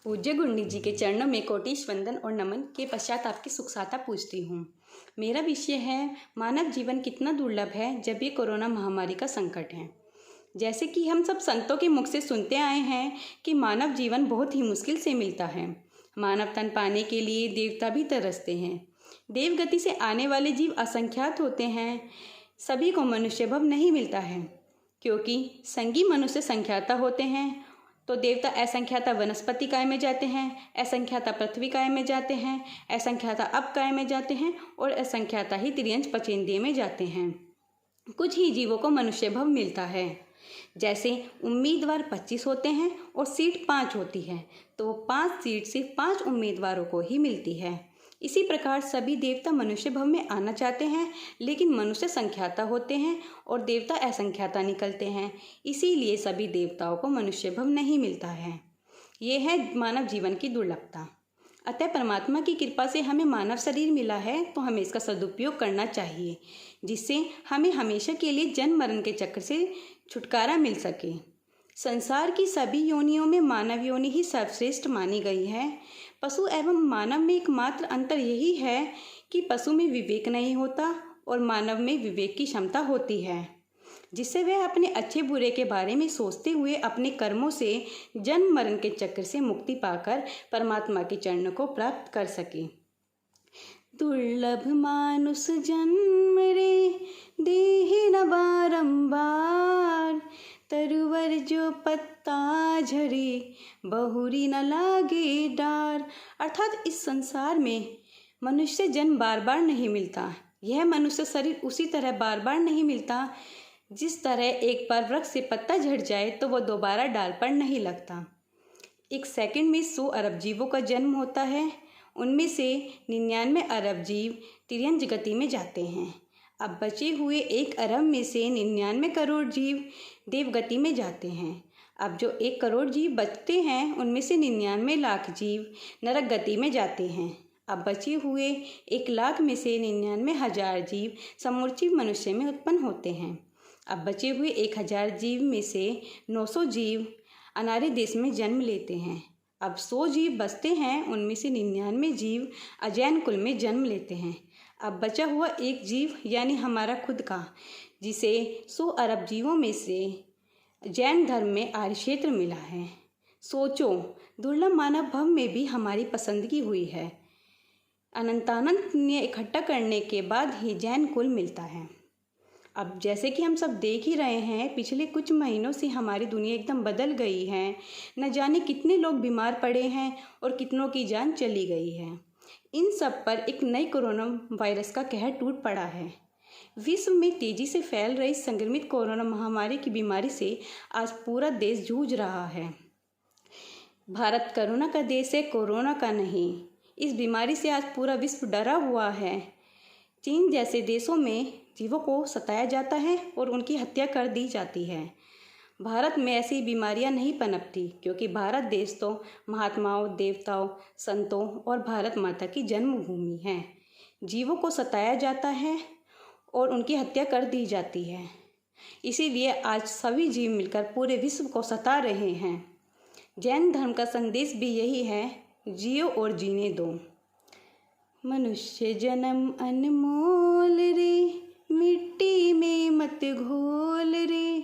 पूज्य गुंडी जी के चरणों में कोटिश वंदन और नमन के पश्चात आपकी सुखसाता पूछती हूँ। मेरा विषय है मानव जीवन कितना दुर्लभ है जब ये कोरोना महामारी का संकट है। जैसे कि हम सब संतों के मुख से सुनते आए हैं कि मानव जीवन बहुत ही मुश्किल से मिलता है। मानव तन पाने के लिए देवता भी तरसते हैं। देवगति से आने वाले जीव असंख्यात होते हैं। सभी को मनुष्य भव नहीं मिलता है, क्योंकि संगी मनुष्य संख्याता होते हैं तो देवता असंख्याता वनस्पति काय में जाते हैं, असंख्याता पृथ्वी काय में जाते हैं, असंख्याता अप काय में जाते हैं और असंख्याता ही त्रियंश पचेंद्रिय में जाते हैं। कुछ ही जीवों को मनुष्य भव मिलता है। जैसे उम्मीदवार 25 होते हैं और सीट 5 होती है, तो 5 सीट सिर्फ 5 उम्मीदवारों को ही मिलती है। इसी प्रकार सभी देवता मनुष्य भव में आना चाहते हैं, लेकिन मनुष्य संख्याता होते हैं और देवता असंख्याता निकलते हैं। इसीलिए सभी देवताओं को मनुष्य भव नहीं मिलता है। ये है मानव जीवन की दुर्लभता। अतः परमात्मा की कृपा से हमें मानव शरीर मिला है, तो हमें इसका सदुपयोग करना चाहिए, जिससे हमें हमेशा के लिए जन्म मरण के चक्र से छुटकारा मिल सके। संसार की सभी योनियों में मानव योनि ही सर्वश्रेष्ठ मानी गई है। पशु एवं मानव में एकमात्र अंतर यही है कि पशु में विवेक नहीं होता और मानव में विवेक की क्षमता होती है, जिससे वह अपने अच्छे बुरे के बारे में सोचते हुए अपने कर्मों से जन्म मरण के चक्र से मुक्ति पाकर परमात्मा के चरण को प्राप्त कर सके। दुर्लभ मानुष जन्म रे देहि न बारंबार, तरुवर जो पत्ता झरे बहुरी न लागे डार। अर्थात इस संसार में मनुष्य जन्म बार बार नहीं मिलता। यह मनुष्य शरीर उसी तरह बार बार नहीं मिलता जिस तरह एक बार वृक्ष से पत्ता झड़ जाए तो वह दोबारा डाल पर नहीं लगता। एक सेकंड में 100 अरब जीवों का जन्म होता है। उनमें से 99 अरब जीव तिर्यंज गति में जाते हैं। अब बचे हुए 1 अरब में से 99 करोड़ जीव देवगति में जाते हैं। अब जो 1 करोड़ जीव बचते हैं, उनमें से 99 लाख जीव नरक गति में जाते हैं। अब बचे हुए 1 लाख में से 99 हजार जीव समूर्चिव मनुष्य में उत्पन्न होते हैं। अब बचे हुए 1000 जीव में से 900 जीव अनार्य देश में जन्म लेते हैं। अब 100 जीव बचते हैं, उनमें से 99 जीव अजैन कुल में जन्म लेते हैं। अब बचा हुआ 1 जीव यानी हमारा खुद का, जिसे 100 अरब जीवों में से जैन धर्म में आर्य क्षेत्र मिला है। सोचो, दुर्लभ मानव भव में भी हमारी पसंदगी हुई है। अनंतानंत पुण्य इकट्ठा करने के बाद ही जैन कुल मिलता है। अब जैसे कि हम सब देख ही रहे हैं, पिछले कुछ महीनों से हमारी दुनिया एकदम बदल गई है। न जाने कितने लोग बीमार पड़े हैं और कितनों की जान चली गई है। इन सब पर एक नई कोरोना वायरस का कहर टूट पड़ा है। विश्व में तेजी से फैल रही संक्रमित कोरोना महामारी की बीमारी से आज पूरा देश जूझ रहा है। भारत करुणा का देश है, कोरोना का नहीं। इस बीमारी से आज पूरा विश्व डरा हुआ है। चीन जैसे देशों में जीवों को सताया जाता है और उनकी हत्या कर दी जाती है। भारत में ऐसी बीमारियां नहीं पनपती, क्योंकि भारत देश तो महात्माओं, देवताओं, संतों और भारत माता की जन्मभूमि है। जीवों को सताया जाता है और उनकी हत्या कर दी जाती है। इसीलिए आज सभी जीव मिलकर पूरे विश्व को सता रहे हैं। जैन धर्म का संदेश भी यही है, जियो और जीने दो। मनुष्य जन्म अनमोल रे, मिट्टी में मत घोल रे।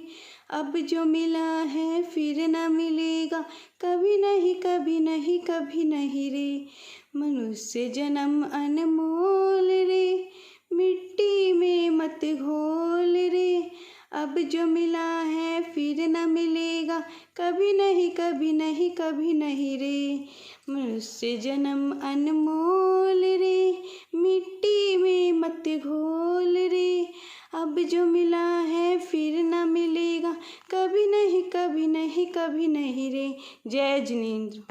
अब जो मिला है फिर न मिलेगा, कभी नहीं कभी नहीं कभी नहीं रे। मनुष्य जन्म अनमोल रे, मिट्टी में मत घोल रे। अब जो मिला है फिर न मिलेगा, कभी नहीं कभी नहीं कभी नहीं रे। मनुष्य जन्म अनमोल रे, मिट्टी में मत घोल रे। अब जो मिला है फिर न मिलेगा, कभी नहीं कभी नहीं कभी नहीं रे। जय जिनेंद्र।